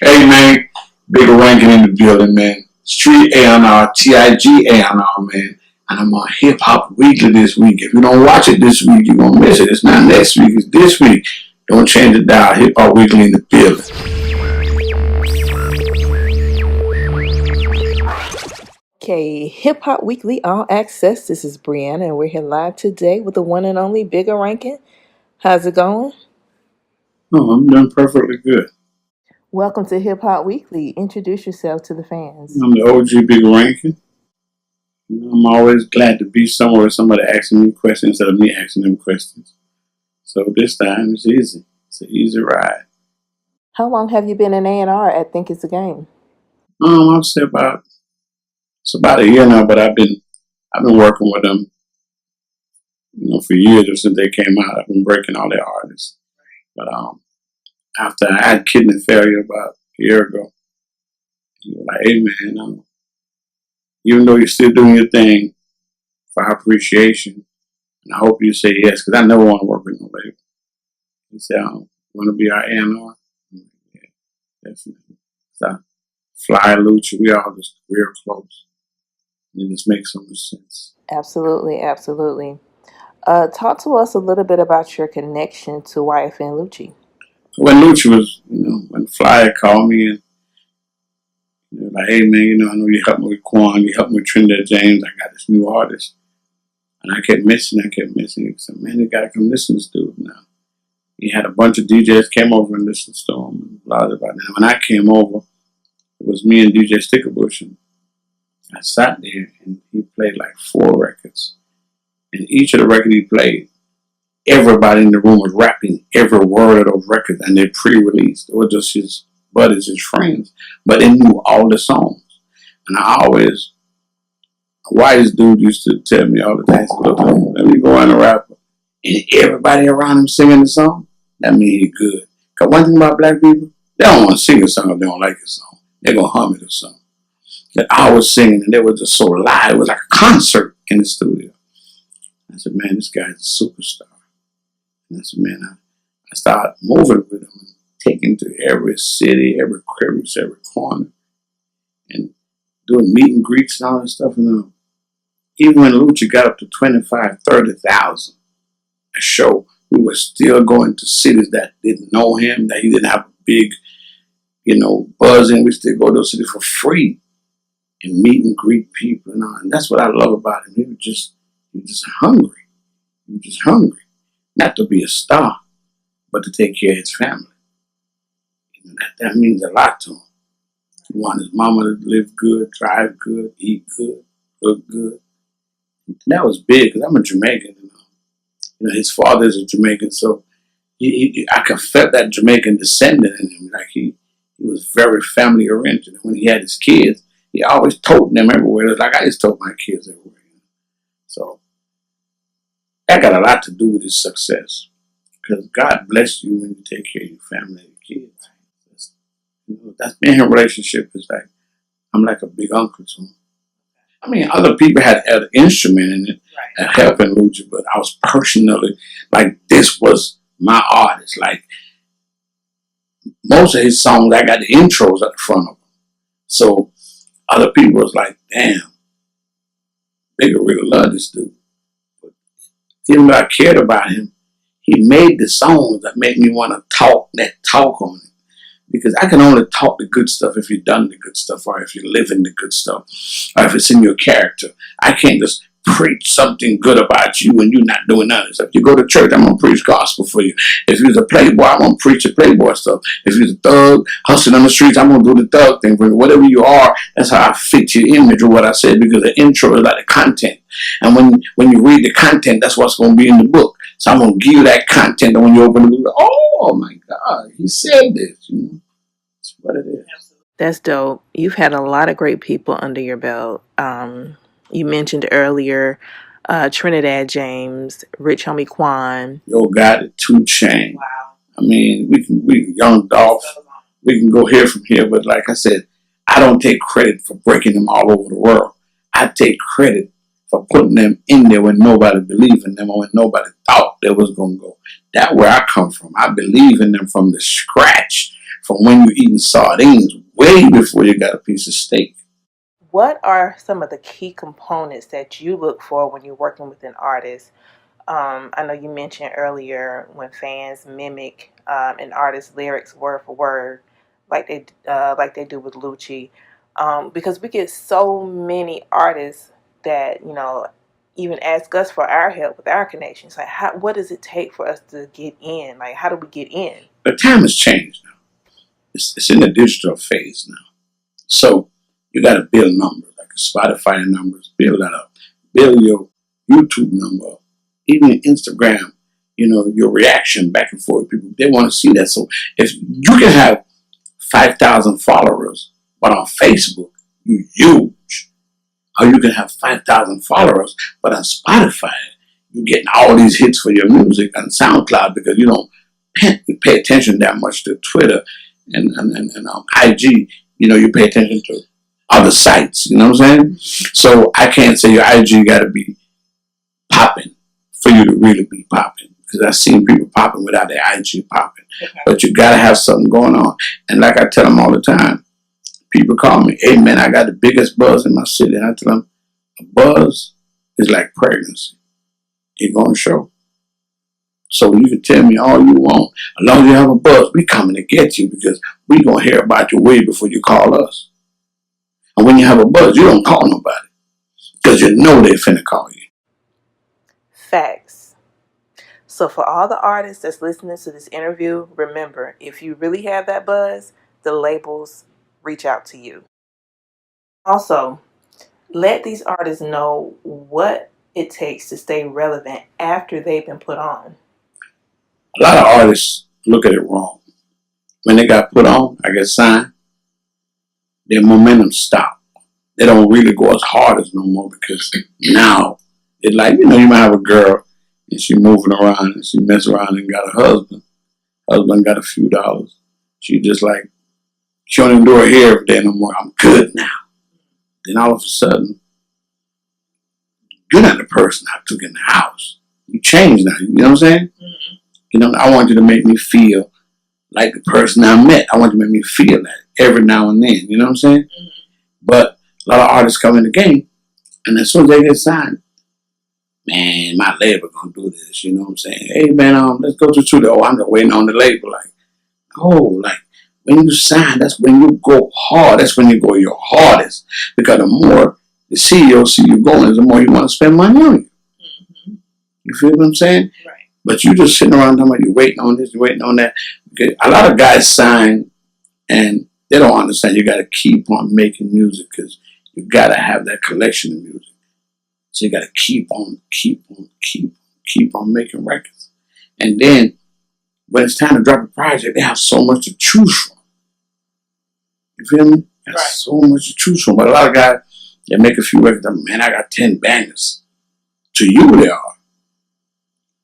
Hey man, Bigga Rankin in the building, man. Street A&R, TIG A&R, man. And I'm on Hip Hop Weekly this week. If you don't watch it this week, you're gonna miss it. It's not next week, it's this week. Don't change it down. Hip Hop Weekly in the building. Okay, Hip Hop Weekly All Access. This is Brianna, and we're here live today with the one and only Bigga Rankin. How's it going? Oh, I'm doing perfectly good. Welcome to Hip Hop Weekly. Introduce yourself to the fans. I'm the OG Bigga Rankin. I'm always glad to be somewhere with somebody asking me questions instead of me asking them questions. So this time it's easy. It's an easy ride. How long have you been an A&R at Think It's a Game? I'd say it's about a year now, but I've been working with them, for years or since they came out. I've been breaking all their artists. But after I had kidney failure about a year ago, he was like, "Hey man, even though you're still doing your thing for our appreciation, and I hope you say yes, because I never want to work with no label." He said, "Want to be our A&R?" Yeah, definitely. So Fly Lucha, we all just real close. It just makes so much sense. Absolutely, absolutely. Talk to us a little bit about your connection to YFN Lucci. When Lucha was, when Fly called me and like, "Hey man, I know you helped me with Quan, you helped me with Trinidad James. I got this new artist," and I kept missing. He said, "Man, you gotta come listen to this dude now." He had a bunch of DJs came over and listened to him and blah blah blah. Now, when I came over, it was me and DJ Stickerbush, and I sat there and he played like 4 records, and each of the records he played, everybody in the room was rapping every word of those records, and they're pre-released. It was just his buddies, his friends, but they knew all the songs. And a wise dude used to tell me all the time, "Look, let me go on a rapper, and everybody around him singing the song, that means he's good." Because one thing about black people, they don't want to sing a song if they don't like a song. They're going to hum it or something. That I was singing, and they were just so loud. It was like a concert in the studio. I said, "Man, this guy's a superstar." And I said, "Man, I started moving with him, and taking to every city, every crevice, every corner, and doing meet and greets and all that stuff." And even when Lucha got up to 25, 30,000 a show, we were still going to cities that didn't know him, that he didn't have a big, buzz in. We still go to those cities for free and meet and greet people and all. And that's what I love about him. He was just hungry. He was just hungry. Not to be a star, but to take care of his family. That means a lot to him. He wanted his mama to live good, drive good, eat good, look good. And that was big because I'm a Jamaican. His father is a Jamaican, so I could feel that Jamaican descendant in him. Like he was very family oriented. And when he had his kids, he always told them everywhere. It was like I just told my kids everywhere. So that got a lot to do with his success. Because God bless you when you take care of your family and your kids. That's being in a relationship is like, I'm like a big uncle to him. I mean, other people had an instrument in it and helping Lucha, but I was personally, like, this was my artist. Like, most of his songs, I got the intros at the front of them. So other people was like, "Damn, Bigga really love this dude." But even though I cared about him, he made the songs that made me want to talk on it. Because I can only talk the good stuff if you've done the good stuff, or if you're living the good stuff, or if it's in your character. I can't just preach something good about you when you're not doing nothing. So if you go to church, I'm going to preach gospel for you. If you're a playboy, I'm going to preach the playboy stuff. If you're a thug, hustling on the streets, I'm going to do the thug thing for you. Whatever you are, that's how I fit your image of what I said, because the intro is like the content. And when you read the content, that's what's going to be in the book. So I'm going to give you that content, and when you open the book, oh my God, he said this, That's what it is. That's dope. You've had a lot of great people under your belt. You mentioned earlier Trinidad James, Rich Homie Quan. Yo got it, 2 Chainz. Wow. I mean, we Young Dolph. We can go here from here, but like I said, I don't take credit for breaking them all over the world. I take credit for putting them in there when nobody believed in them or when nobody thought they was going to go. That's where I come from. I believe in them from the scratch. from when you're eating sardines way before you got a piece of steak. What are some of the key components that you look for when you're working with an artist? I know you mentioned earlier when fans mimic an artist's lyrics word for word, like they do with Lucci, because we get so many artists that even ask us for our help with our connections. Like, what does it take for us to get in? Like, how do we get in? The time has changed now. It's in the digital phase now. So you got to build numbers, like Spotify numbers, build that up. Build your YouTube number, even your Instagram, your reaction back and forth. People, they want to see that. So if you can have 5,000 followers, but on Facebook, you're huge. Or you can have 5,000 followers, but on Spotify, you're getting all these hits for your music on SoundCloud because you don't pay attention that much to Twitter and IG. You pay attention to other sites. You know what I'm saying? So I can't say your IG got to be popping for you to really be popping, because I've seen people popping without their IG popping. Okay. But you got to have something going on. And like I tell them all the time, people call me, hey man, I got the biggest buzz in my city. And I tell them, a buzz is like pregnancy. It's going to show. So you can tell me all you want. As long as you have a buzz, we coming to get you, because we going to hear about you way before you call us. And when you have a buzz, you don't call nobody, because you know they're finna call you. Facts. So for all the artists that's listening to this interview, remember, if you really have that buzz, the labels reach out to you. Also, let these artists know what it takes to stay relevant after they've been put on. A lot of artists look at it wrong. When they got put on, I get signed, their momentum stopped. They don't really go as hard as no more, because now it's like, you might have a girl and she moving around and she mess around and got a husband. Husband got a few dollars. She just like, she don't even do her hair every day no more. I'm good now. Then all of a sudden, you're not the person I took in the house. You changed now. You know what I'm saying? Mm-hmm. I want you to make me feel like the person I met. I want you to make me feel that every now and then. You know what I'm saying? Mm-hmm. But a lot of artists come in the game, and as soon as they get signed, man, my label gonna do this. You know what I'm saying? Hey man, let's go to the studio. Oh, I'm just waiting on the label. Like when you sign, that's when you go hard. That's when you go your hardest, because the more the CEO see you going, the more you want to spend money on you. Mm-hmm. You feel what I'm saying? Right. But you just sitting around talking about you waiting on this, you waiting on that. Okay. A lot of guys sign and they don't understand. You got to keep on making music, because you got to have that collection of music. So you got to keep on making records. And then when it's time to drop a project, they have so much to choose from. You feel me? Right. So much to choose from. But a lot of guys, they make a few records, man, I got 10 bangers. To you, they are.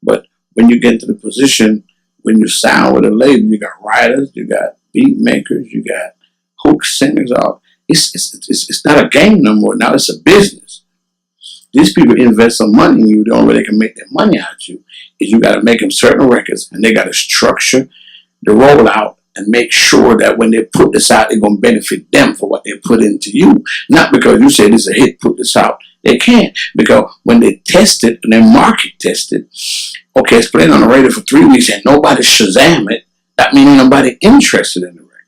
But when you get into the position, when you sign with a label, you got writers, you got beat makers, you got hook singers. It's not a game no more. Now it's a business. These people invest some money in you. The only way they can make their money out of you is you got to make them certain records, and they got to structure the rollout and make sure that when they put this out, it's going to benefit them for what they put into you. Not because you said it's a hit, put this out. They can't, because when they test it and they market test it, okay, it's playing on the radio for 3 weeks and nobody Shazam it, that means nobody interested in the record.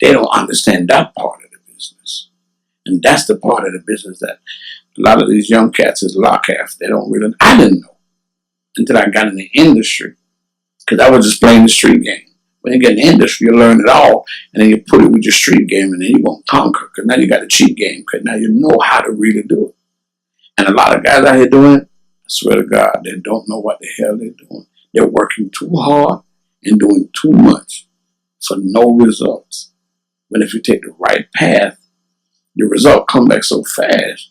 They don't understand that part of the business. And that's the part of the business that a lot of these young cats is lock half. They don't really, I didn't know until I got in the industry, because I was just playing the street game. When you get in the industry, you learn it all, and then you put it with your street game, and then you're going to conquer, because now you got a cheat game, because now you know how to really do it. And a lot of guys out here doing it, I swear to God, they don't know what the hell they're doing. They're working too hard and doing too much for no results. When if you take the right path, your result come back so fast,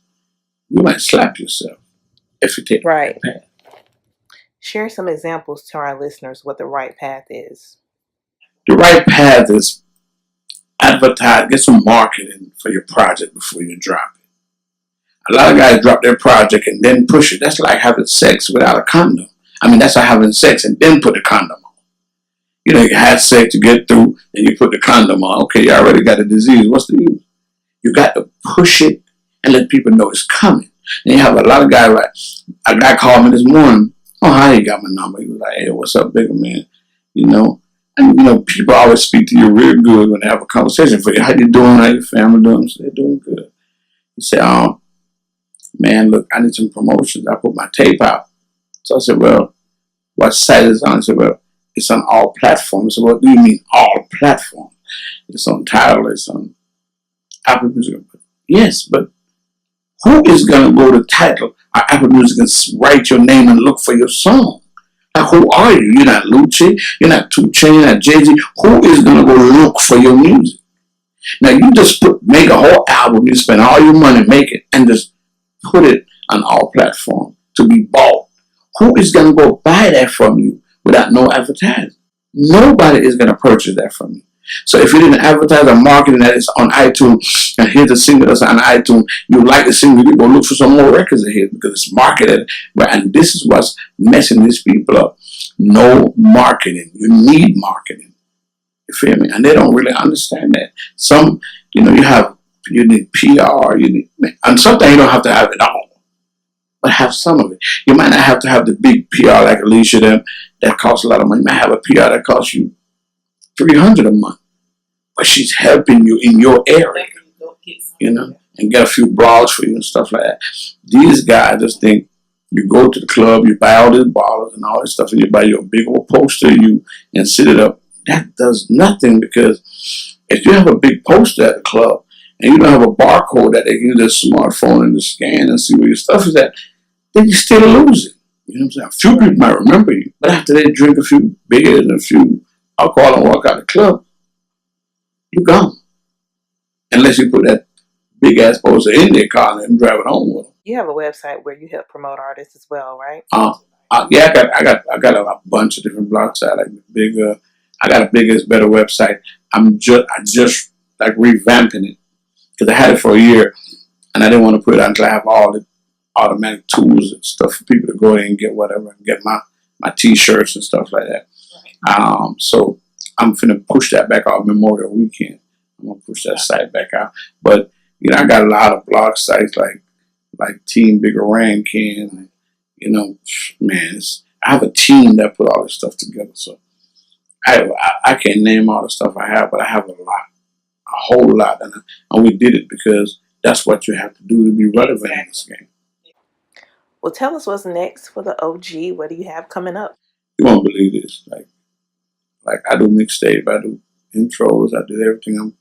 you might slap yourself if you take the right path. Share some examples to our listeners what the right path is. The right path is advertise, get some marketing for your project before you drop it. A lot of guys drop their project and then push it. That's like having sex without a condom. I mean, that's like having sex and then put a condom on. You know, you had sex to get through, and you put the condom on. Okay, you already got a disease. What's the use? You got to push it and let people know it's coming. And you have a lot of guys like, a guy called me this morning. Oh, how you got my number? He was like, hey, what's up, Bigga man? You know, and you know, people always speak to you real good when they have a conversation for you. How you doing? How your family doing? So they're doing good. He said, man, look, I need some promotions. I put my tape out. So I said, well, what site is it on? He said, well, it's on all platforms. So what do you mean all platforms? It's on Tidal, it's on Apple Music. Yes, but who is going to go to Tidal or Apple Music and write your name and look for your song? Now, who are you? You're not Lucci, you're not 2 Chainz, you're not Jay-Z. Who is going to go look for your music? Now, you just make a whole album, you spend all your money, make it, and just put it on all platforms to be bought. Who is going to go buy that from you without no advertising? Nobody is going to purchase that from you. So if you didn't advertise or marketing that it's on iTunes, and here's a single that's on iTunes, you like the single, you go look for some more records of his because it's marketed. And this is what's messing these people up. No marketing. You need marketing. You feel me? And they don't really understand that. Some, you know, you need PR, and sometimes you don't have to have it all, but have some of it. You might not have to have the big PR like Alicia them that costs a lot of money. You might have a PR that costs you $300 a month, but she's helping you in your area, you know, and get a few blogs for you and stuff like that. These guys just think you go to the club, you buy all these bottles and all this stuff, and you buy your big old poster and sit it up. That does nothing, because if you have a big poster at the club and you don't have a barcode that they can use their smartphone and just scan and see where your stuff is at, then you're still losing. You know what I'm saying? A few people might remember you, but after they drink a few beers and a few alcohol and walk out of the club, you gone. Unless you put that big ass poster in their car and drive it home with them. You have a website where you help promote artists as well, right? Yeah, I got a bunch of different blog sites. Like Bigga, I got a Bigger is Better website. I just like revamping it because I had it for a year and I didn't want to put it out until I have all the automatic tools and stuff for people to go in and get whatever and get my t-shirts and stuff like that. So I'm finna push that back out Memorial Weekend. I'm gonna push that site back out. But you know, I got a lot of blog sites like Team Bigga Rankin. You know, man, I have a team that put all this stuff together. So I can't name all the stuff I have, but I have a whole lot, and we did it because that's what you have to do to be relevant in this game. Well, tell us what's next for the OG. What do you have coming up? You won't believe this. Like I do mixtape, I do intros, I do everything.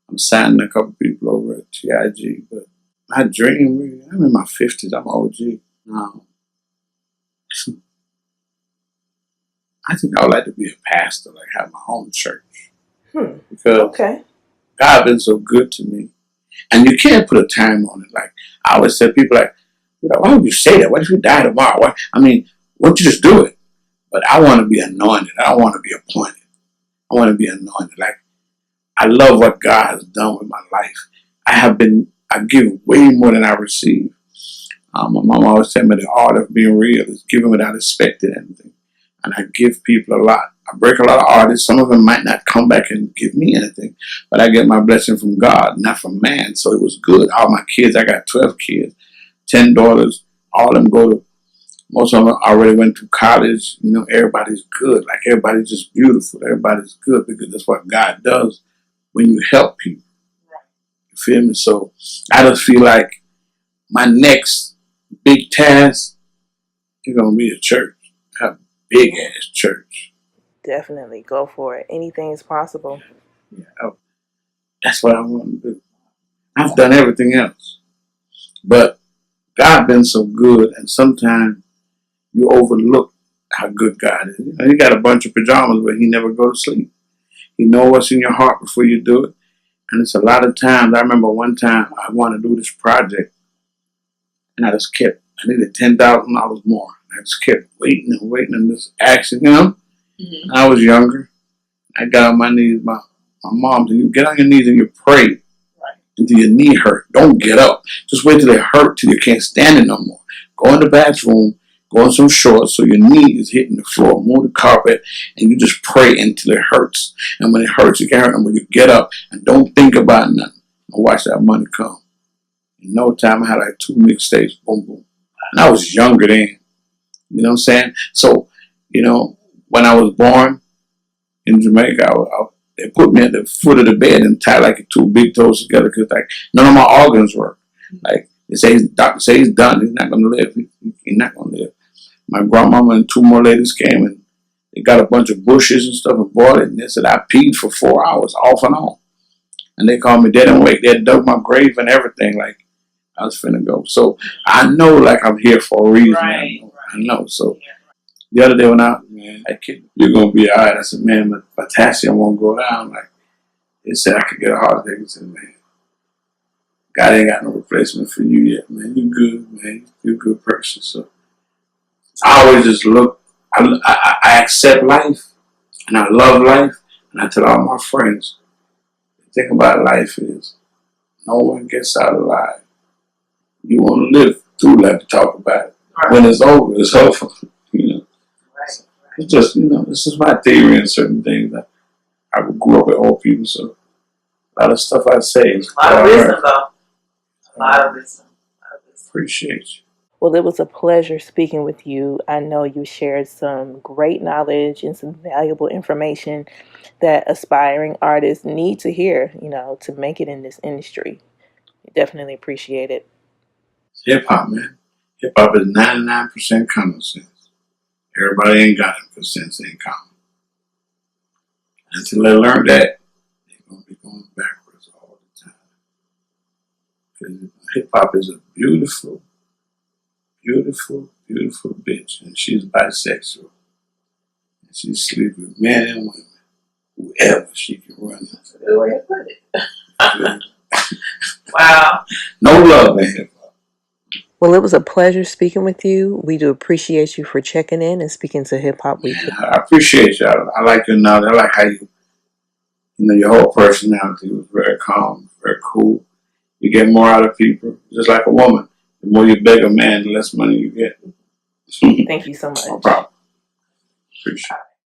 I'm signing a couple people over at TIG, but my dream, really, I'm in my 50s. I'm OG. I think I would like to be a pastor, like have my own church, because God been so good to me, and you can't put a time on it. Like I always tell people, like, why would you say that? What if you die tomorrow? Why don't you just do it? But I want to be anointed. I don't want to be appointed. I want to be anointed. Like, I love what God has done with my life. I give way more than I receive. My mom always tell me the art of being real is giving without expecting anything. And I give people a lot. I break a lot of artists. Some of them might not come back and give me anything, but I get my blessing from God, not from man. So it was good. All my kids, I got 12 kids, 10 daughters. All of them most of them already went to college. You know, everybody's good. Like, everybody's just beautiful. Everybody's good because that's what God does when you help people. You feel me? So I just feel like my next big task is going to be a church. A big ass church. Definitely. Go for it. Anything is possible. Yeah, that's what I want to do. I've done everything else. But God been so good, and sometimes you overlook how good God is. You know, he got a bunch of pajamas, but he never go to sleep. He know what's in your heart before you do it. And it's a lot of times. I remember one time I wanted to do this project, and I needed $10,000 more. I just kept waiting and just asking, you know. Mm-hmm. I was younger. I got on my knees. My mom said, you get on your knees and you pray until your knee hurt. Don't get up. Just wait till it hurt till you can't stand it no more. Go in the bathroom Go in some shorts so your knee is hitting the floor. Move the carpet, and you just pray until it hurts. And when it hurts, you can't. And when you get up and don't think about nothing, and watch that money come. In no time, I had like 2 mixtapes. Boom, boom. And I was younger then. You know what I'm saying? So, when I was born in Jamaica, they put me at the foot of the bed and tied like 2 big toes together because like none of my organs work. Like they say, doctor say he's done. He's not gonna live. He's not gonna live. My grandmama and 2 more ladies came and they got a bunch of bushes and stuff and brought it. And they said I peed for 4 hours off and on. And they called me dead and awake. They had dug my grave and everything. Like I was finna go. So I know like I'm here for a reason. Right. I know. So the other day when I kid, you're gonna be alright. I said, man, my potassium won't go down. Like they said I could get a heart attack. I said, man, God ain't got no replacement for you yet, man. You good, man. You're a good person. So I always just look. I accept life and I love life, and I tell all my friends, the thing about life is no one gets out alive. You want to live through life to talk about it. Right. When it's over, it's over. Right. It's just this is my theory on certain things. I grew up with old people, so a lot of stuff I say is a lot of wisdom, though. A lot of wisdom. Appreciate you. Well, it was a pleasure speaking with you. I know you shared some great knowledge and some valuable information that aspiring artists need to hear, to make it in this industry. Definitely appreciate it. Hip hop, man. Hip hop is 99% common sense. Everybody ain't got it because sense ain't common. Until they learn that, they're going to be going backwards all the time. Because hip hop is a beautiful, beautiful, beautiful bitch. And she's bisexual. And she sleeps with men and women. Whoever she can run into. That's a good way to put it. Wow. No love in hip hop. Well, it was a pleasure speaking with you. We do appreciate you for checking in and speaking to Hip Hop Weekly. I appreciate you. I like your knowledge. I like how your whole personality was very calm, very cool. You get more out of people, just like a woman. The more you beg a man, the less money you get. Thank you so much. No problem. Appreciate it.